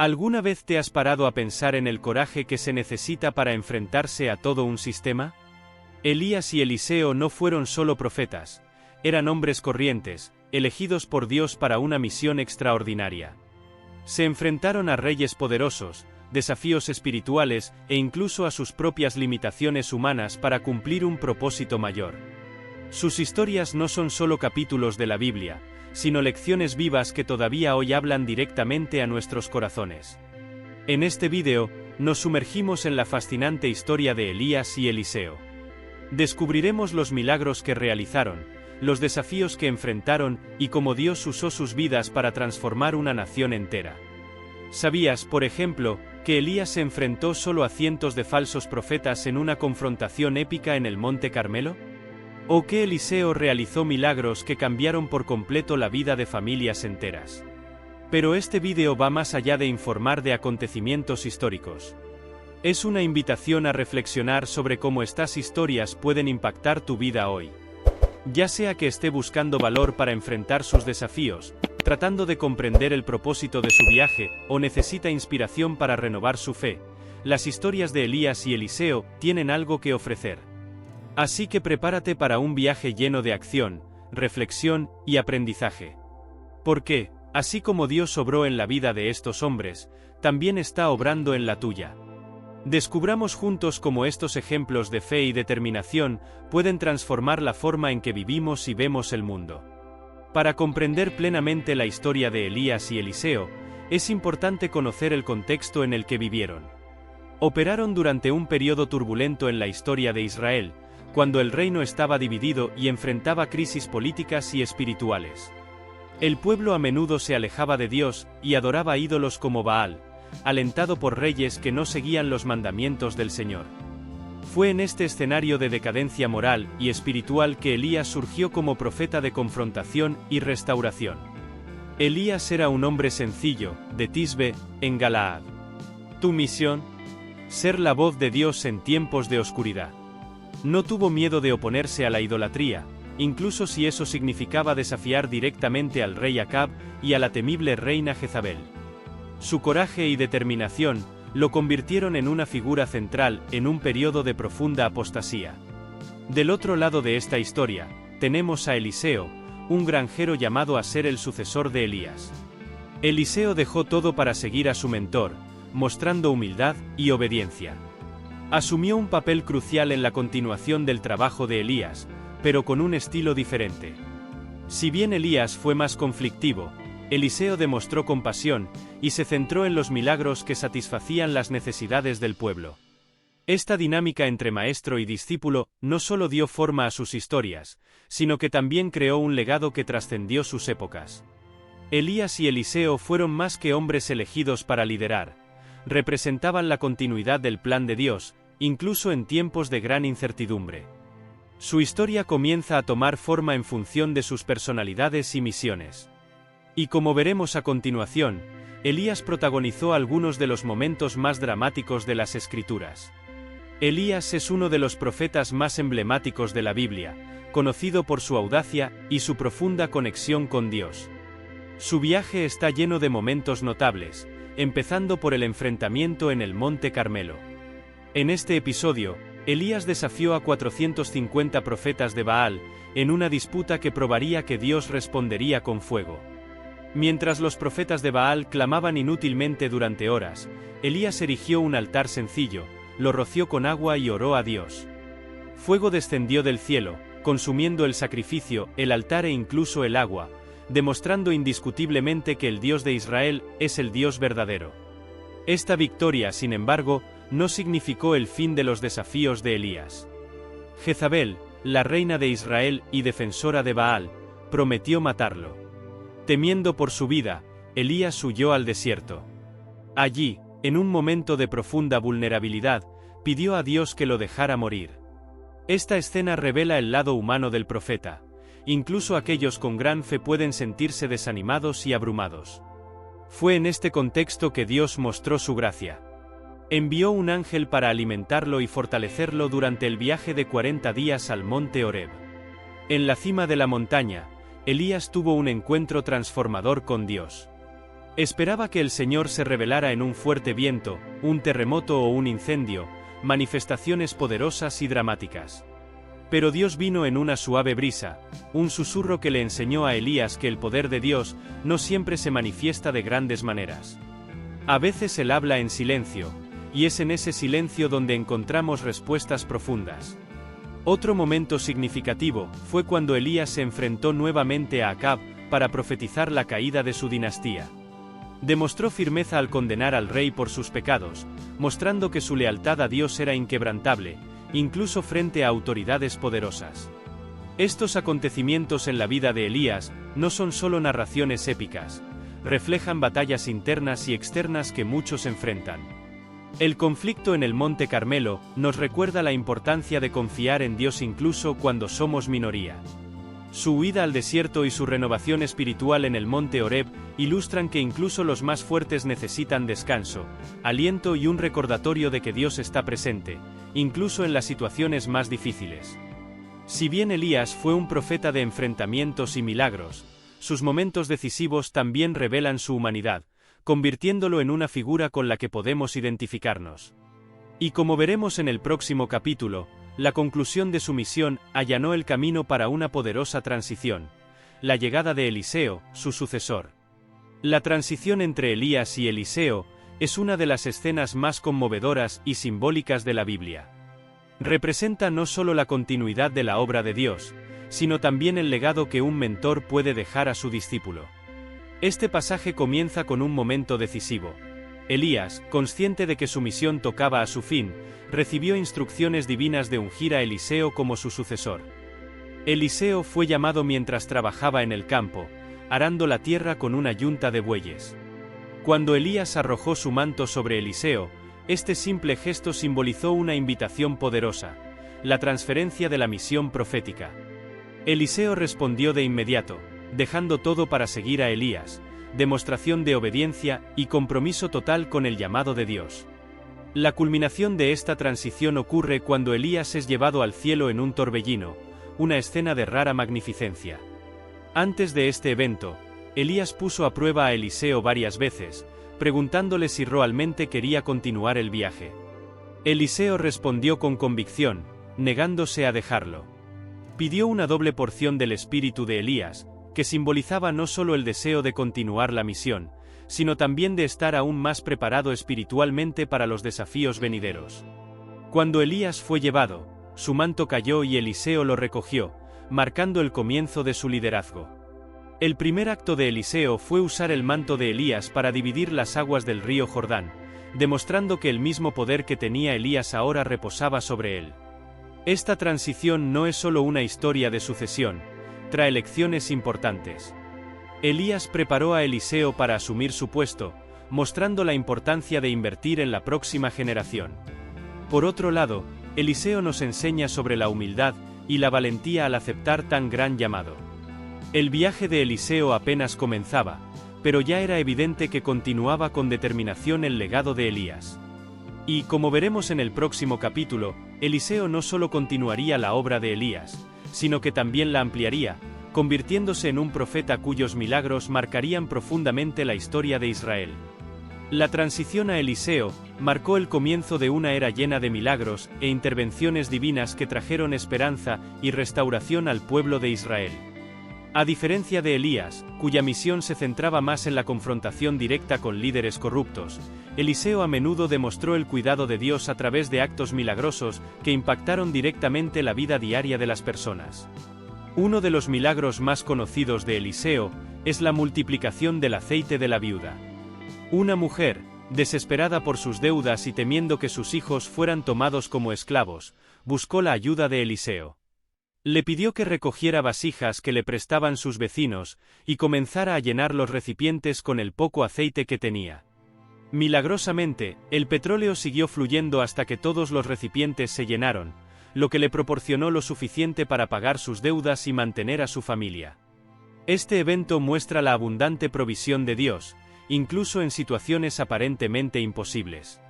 ¿Alguna vez te has parado a pensar en el coraje que se necesita para enfrentarse a todo un sistema? Elías y Eliseo no fueron solo profetas, eran hombres corrientes, elegidos por Dios para una misión extraordinaria. Se enfrentaron a reyes poderosos, desafíos espirituales e incluso a sus propias limitaciones humanas para cumplir un propósito mayor. Sus historias no son solo capítulos de la Biblia, sino lecciones vivas que todavía hoy hablan directamente a nuestros corazones. En este vídeo, nos sumergimos en la fascinante historia de Elías y Eliseo. Descubriremos los milagros que realizaron, los desafíos que enfrentaron y cómo Dios usó sus vidas para transformar una nación entera. ¿Sabías, por ejemplo, que Elías se enfrentó solo a cientos de falsos profetas en una confrontación épica en el Monte Carmelo? ¿O que Eliseo realizó milagros que cambiaron por completo la vida de familias enteras? Pero este vídeo va más allá de informar de acontecimientos históricos. Es una invitación a reflexionar sobre cómo estas historias pueden impactar tu vida hoy. Ya sea que esté buscando valor para enfrentar sus desafíos, tratando de comprender el propósito de su viaje, o necesita inspiración para renovar su fe, las historias de Elías y Eliseo tienen algo que ofrecer. Así que prepárate para un viaje lleno de acción, reflexión y aprendizaje. Porque, así como Dios obró en la vida de estos hombres, también está obrando en la tuya. Descubramos juntos cómo estos ejemplos de fe y determinación pueden transformar la forma en que vivimos y vemos el mundo. Para comprender plenamente la historia de Elías y Eliseo, es importante conocer el contexto en el que vivieron. Operaron durante un periodo turbulento en la historia de Israel, cuando el reino estaba dividido y enfrentaba crisis políticas y espirituales. El pueblo a menudo se alejaba de Dios y adoraba ídolos como Baal, alentado por reyes que no seguían los mandamientos del Señor. Fue en este escenario de decadencia moral y espiritual que Elías surgió como profeta de confrontación y restauración. Elías era un hombre sencillo, de Tisbe, en Galaad. ¿Tu misión? Ser la voz de Dios en tiempos de oscuridad. No tuvo miedo de oponerse a la idolatría, incluso si eso significaba desafiar directamente al rey Acab y a la temible reina Jezabel. Su coraje y determinación lo convirtieron en una figura central en un periodo de profunda apostasía. Del otro lado de esta historia, tenemos a Eliseo, un granjero llamado a ser el sucesor de Elías. Eliseo dejó todo para seguir a su mentor, mostrando humildad y obediencia. Asumió un papel crucial en la continuación del trabajo de Elías, pero con un estilo diferente. Si bien Elías fue más conflictivo, Eliseo demostró compasión y se centró en los milagros que satisfacían las necesidades del pueblo. Esta dinámica entre maestro y discípulo no solo dio forma a sus historias, sino que también creó un legado que trascendió sus épocas. Elías y Eliseo fueron más que hombres elegidos para liderar, representaban la continuidad del plan de Dios, incluso en tiempos de gran incertidumbre. Su historia comienza a tomar forma en función de sus personalidades y misiones. Y como veremos a continuación, Elías protagonizó algunos de los momentos más dramáticos de las Escrituras. Elías es uno de los profetas más emblemáticos de la Biblia, conocido por su audacia y su profunda conexión con Dios. Su viaje está lleno de momentos notables, empezando por el enfrentamiento en el Monte Carmelo. En este episodio, Elías desafió a 450 profetas de Baal, en una disputa que probaría que Dios respondería con fuego. Mientras los profetas de Baal clamaban inútilmente durante horas, Elías erigió un altar sencillo, lo roció con agua y oró a Dios. Fuego descendió del cielo, consumiendo el sacrificio, el altar e incluso el agua, demostrando indiscutiblemente que el Dios de Israel es el Dios verdadero. Esta victoria, sin embargo, no significó el fin de los desafíos de Elías. Jezabel, la reina de Israel y defensora de Baal, prometió matarlo. Temiendo por su vida, Elías huyó al desierto. Allí, en un momento de profunda vulnerabilidad, pidió a Dios que lo dejara morir. Esta escena revela el lado humano del profeta. Incluso aquellos con gran fe pueden sentirse desanimados y abrumados. Fue en este contexto que Dios mostró su gracia. Envió un ángel para alimentarlo y fortalecerlo durante el viaje de 40 días al monte Horeb. En la cima de la montaña, Elías tuvo un encuentro transformador con Dios. Esperaba que el Señor se revelara en un fuerte viento, un terremoto o un incendio, manifestaciones poderosas y dramáticas. Pero Dios vino en una suave brisa, un susurro que le enseñó a Elías que el poder de Dios no siempre se manifiesta de grandes maneras. A veces Él habla en silencio, y es en ese silencio donde encontramos respuestas profundas. Otro momento significativo fue cuando Elías se enfrentó nuevamente a Acab para profetizar la caída de su dinastía. Demostró firmeza al condenar al rey por sus pecados, mostrando que su lealtad a Dios era inquebrantable, incluso frente a autoridades poderosas. Estos acontecimientos en la vida de Elías no son solo narraciones épicas, reflejan batallas internas y externas que muchos enfrentan. El conflicto en el Monte Carmelo nos recuerda la importancia de confiar en Dios incluso cuando somos minoría. Su huida al desierto y su renovación espiritual en el Monte Horeb ilustran que incluso los más fuertes necesitan descanso, aliento y un recordatorio de que Dios está presente, incluso en las situaciones más difíciles. Si bien Elías fue un profeta de enfrentamientos y milagros, sus momentos decisivos también revelan su humanidad, convirtiéndolo en una figura con la que podemos identificarnos. Y como veremos en el próximo capítulo, la conclusión de su misión allanó el camino para una poderosa transición, la llegada de Eliseo, su sucesor. La transición entre Elías y Eliseo es una de las escenas más conmovedoras y simbólicas de la Biblia. Representa no solo la continuidad de la obra de Dios, sino también el legado que un mentor puede dejar a su discípulo. Este pasaje comienza con un momento decisivo. Elías, consciente de que su misión tocaba a su fin, recibió instrucciones divinas de ungir a Eliseo como su sucesor. Eliseo fue llamado mientras trabajaba en el campo, arando la tierra con una yunta de bueyes. Cuando Elías arrojó su manto sobre Eliseo, este simple gesto simbolizó una invitación poderosa, la transferencia de la misión profética. Eliseo respondió de inmediato, dejando todo para seguir a Elías, demostración de obediencia y compromiso total con el llamado de Dios. La culminación de esta transición ocurre cuando Elías es llevado al cielo en un torbellino, una escena de rara magnificencia. Antes de este evento, Elías puso a prueba a Eliseo varias veces, preguntándole si realmente quería continuar el viaje. Eliseo respondió con convicción, negándose a dejarlo. Pidió una doble porción del espíritu de Elías, que simbolizaba no solo el deseo de continuar la misión, sino también de estar aún más preparado espiritualmente para los desafíos venideros. Cuando Elías fue llevado, su manto cayó y Eliseo lo recogió, marcando el comienzo de su liderazgo. El primer acto de Eliseo fue usar el manto de Elías para dividir las aguas del río Jordán, demostrando que el mismo poder que tenía Elías ahora reposaba sobre él. Esta transición no es solo una historia de sucesión, trae lecciones importantes. Elías preparó a Eliseo para asumir su puesto, mostrando la importancia de invertir en la próxima generación. Por otro lado, Eliseo nos enseña sobre la humildad y la valentía al aceptar tan gran llamado. El viaje de Eliseo apenas comenzaba, pero ya era evidente que continuaba con determinación el legado de Elías. Y como veremos en el próximo capítulo, Eliseo no solo continuaría la obra de Elías, sino que también la ampliaría, convirtiéndose en un profeta cuyos milagros marcarían profundamente la historia de Israel. La transición a Eliseo marcó el comienzo de una era llena de milagros e intervenciones divinas que trajeron esperanza y restauración al pueblo de Israel. A diferencia de Elías, cuya misión se centraba más en la confrontación directa con líderes corruptos, Eliseo a menudo demostró el cuidado de Dios a través de actos milagrosos que impactaron directamente la vida diaria de las personas. Uno de los milagros más conocidos de Eliseo es la multiplicación del aceite de la viuda. Una mujer, desesperada por sus deudas y temiendo que sus hijos fueran tomados como esclavos, buscó la ayuda de Eliseo. Le pidió que recogiera vasijas que le prestaban sus vecinos y comenzara a llenar los recipientes con el poco aceite que tenía. Milagrosamente, el petróleo siguió fluyendo hasta que todos los recipientes se llenaron, lo que le proporcionó lo suficiente para pagar sus deudas y mantener a su familia. Este evento muestra la abundante provisión de Dios, incluso en situaciones aparentemente imposibles.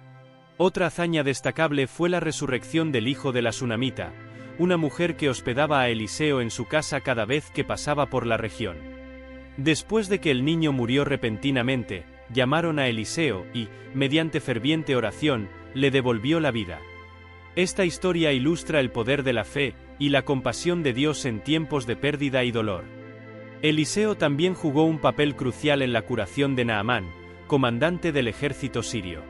Otra hazaña destacable fue la resurrección del hijo de la Sunamita, una mujer que hospedaba a Eliseo en su casa cada vez que pasaba por la región. Después de que el niño murió repentinamente, llamaron a Eliseo y, mediante ferviente oración, le devolvió la vida. Esta historia ilustra el poder de la fe y la compasión de Dios en tiempos de pérdida y dolor. Eliseo también jugó un papel crucial en la curación de Naamán, comandante del ejército sirio.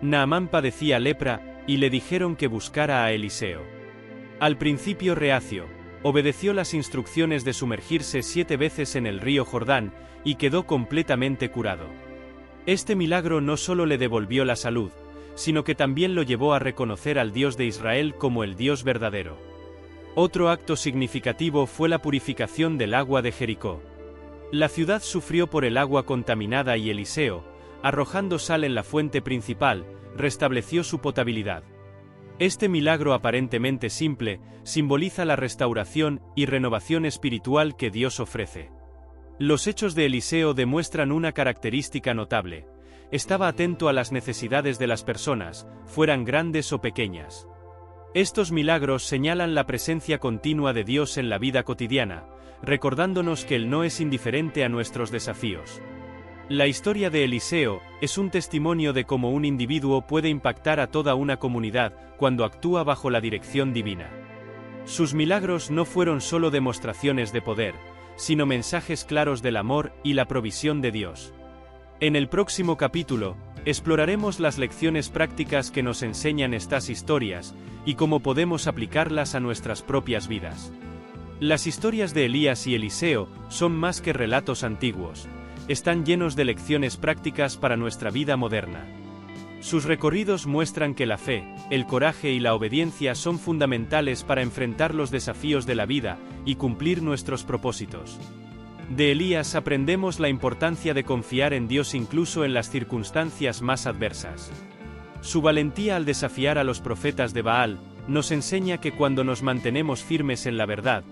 Naamán padecía lepra, y le dijeron que buscara a Eliseo. Al principio reacio, obedeció las instrucciones de sumergirse 7 veces en el río Jordán, y quedó completamente curado. Este milagro no solo le devolvió la salud, sino que también lo llevó a reconocer al Dios de Israel como el Dios verdadero. Otro acto significativo fue la purificación del agua de Jericó. La ciudad sufrió por el agua contaminada y Eliseo, arrojando sal en la fuente principal, restableció su potabilidad. Este milagro aparentemente simple, simboliza la restauración y renovación espiritual que Dios ofrece. Los hechos de Eliseo demuestran una característica notable: estaba atento a las necesidades de las personas, fueran grandes o pequeñas. Estos milagros señalan la presencia continua de Dios en la vida cotidiana, recordándonos que Él no es indiferente a nuestros desafíos. La historia de Eliseo es un testimonio de cómo un individuo puede impactar a toda una comunidad cuando actúa bajo la dirección divina. Sus milagros no fueron solo demostraciones de poder, sino mensajes claros del amor y la provisión de Dios. En el próximo capítulo, exploraremos las lecciones prácticas que nos enseñan estas historias y cómo podemos aplicarlas a nuestras propias vidas. Las historias de Elías y Eliseo son más que relatos antiguos, están llenos de lecciones prácticas para nuestra vida moderna. Sus recorridos muestran que la fe, el coraje y la obediencia son fundamentales para enfrentar los desafíos de la vida y cumplir nuestros propósitos. De Elías aprendemos la importancia de confiar en Dios incluso en las circunstancias más adversas. Su valentía al desafiar a los profetas de Baal nos enseña que cuando nos mantenemos firmes en la verdad,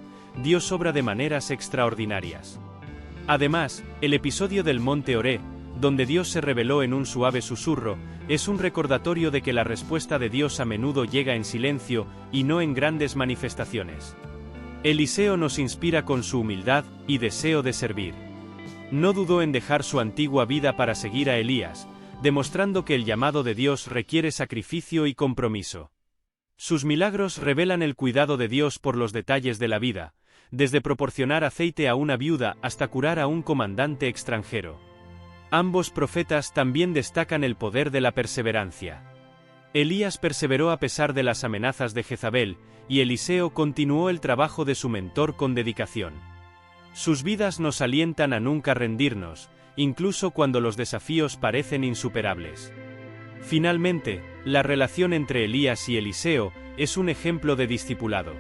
Dios obra de maneras extraordinarias. Además, el episodio del monte Oré, donde Dios se reveló en un suave susurro, es un recordatorio de que la respuesta de Dios a menudo llega en silencio y no en grandes manifestaciones. Eliseo nos inspira con su humildad y deseo de servir. No dudó en dejar su antigua vida para seguir a Elías, demostrando que el llamado de Dios requiere sacrificio y compromiso. Sus milagros revelan el cuidado de Dios por los detalles de la vida, desde proporcionar aceite a una viuda hasta curar a un comandante extranjero. Ambos profetas también destacan el poder de la perseverancia. Elías perseveró a pesar de las amenazas de Jezabel, y Eliseo continuó el trabajo de su mentor con dedicación. Sus vidas nos alientan a nunca rendirnos, incluso cuando los desafíos parecen insuperables. Finalmente, la relación entre Elías y Eliseo es un ejemplo de discipulado.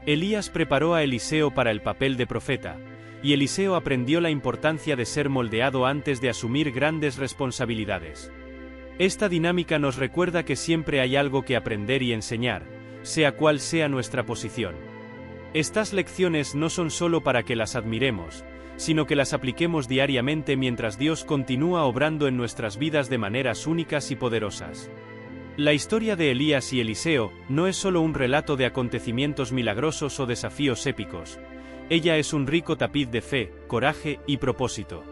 Elías preparó a Eliseo para el papel de profeta, y Eliseo aprendió la importancia de ser moldeado antes de asumir grandes responsabilidades. Esta dinámica nos recuerda que siempre hay algo que aprender y enseñar, sea cual sea nuestra posición. Estas lecciones no son solo para que las admiremos, sino que las apliquemos diariamente mientras Dios continúa obrando en nuestras vidas de maneras únicas y poderosas. La historia de Elías y Eliseo no es solo un relato de acontecimientos milagrosos o desafíos épicos, ella es un rico tapiz de fe, coraje y propósito.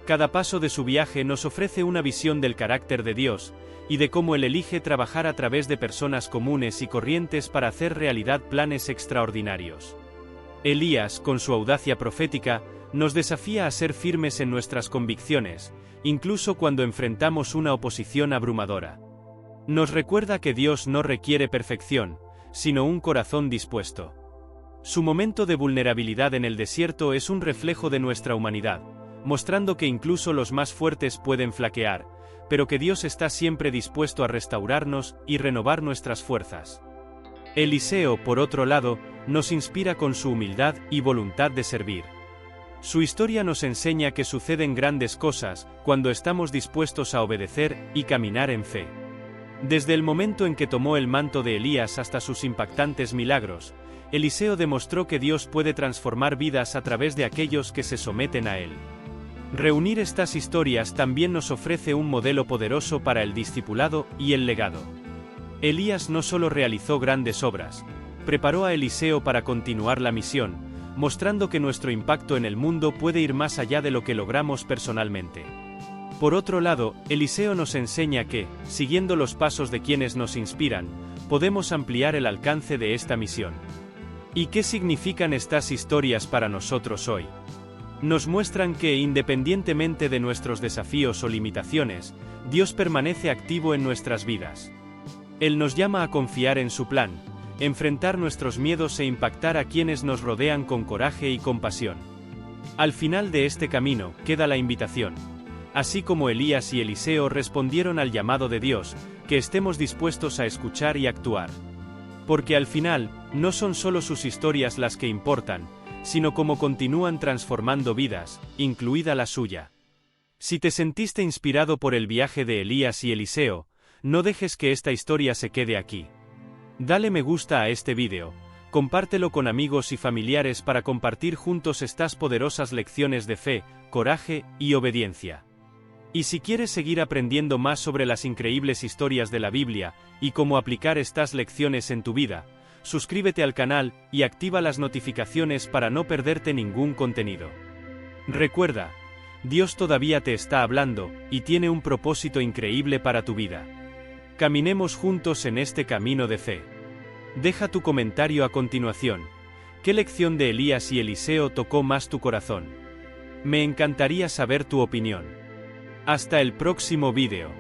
Cada paso de su viaje nos ofrece una visión del carácter de Dios, y de cómo Él elige trabajar a través de personas comunes y corrientes para hacer realidad planes extraordinarios. Elías, con su audacia profética, nos desafía a ser firmes en nuestras convicciones, incluso cuando enfrentamos una oposición abrumadora. Nos recuerda que Dios no requiere perfección, sino un corazón dispuesto. Su momento de vulnerabilidad en el desierto es un reflejo de nuestra humanidad, mostrando que incluso los más fuertes pueden flaquear, pero que Dios está siempre dispuesto a restaurarnos y renovar nuestras fuerzas. Eliseo, por otro lado, nos inspira con su humildad y voluntad de servir. Su historia nos enseña que suceden grandes cosas cuando estamos dispuestos a obedecer y caminar en fe. Desde el momento en que tomó el manto de Elías hasta sus impactantes milagros, Eliseo demostró que Dios puede transformar vidas a través de aquellos que se someten a Él. Reunir estas historias también nos ofrece un modelo poderoso para el discipulado y el legado. Elías no solo realizó grandes obras, preparó a Eliseo para continuar la misión, mostrando que nuestro impacto en el mundo puede ir más allá de lo que logramos personalmente. Por otro lado, Eliseo nos enseña que, siguiendo los pasos de quienes nos inspiran, podemos ampliar el alcance de esta misión. ¿Y qué significan estas historias para nosotros hoy? Nos muestran que, independientemente de nuestros desafíos o limitaciones, Dios permanece activo en nuestras vidas. Él nos llama a confiar en su plan, enfrentar nuestros miedos e impactar a quienes nos rodean con coraje y compasión. Al final de este camino, queda la invitación. Así como Elías y Eliseo respondieron al llamado de Dios, que estemos dispuestos a escuchar y actuar. Porque al final, no son solo sus historias las que importan, sino cómo continúan transformando vidas, incluida la suya. Si te sentiste inspirado por el viaje de Elías y Eliseo, no dejes que esta historia se quede aquí. Dale me gusta a este vídeo, compártelo con amigos y familiares para compartir juntos estas poderosas lecciones de fe, coraje y obediencia. Y si quieres seguir aprendiendo más sobre las increíbles historias de la Biblia y cómo aplicar estas lecciones en tu vida, suscríbete al canal y activa las notificaciones para no perderte ningún contenido. Recuerda, Dios todavía te está hablando y tiene un propósito increíble para tu vida. Caminemos juntos en este camino de fe. Deja tu comentario a continuación. ¿Qué lección de Elías y Eliseo tocó más tu corazón? Me encantaría saber tu opinión. Hasta el próximo vídeo.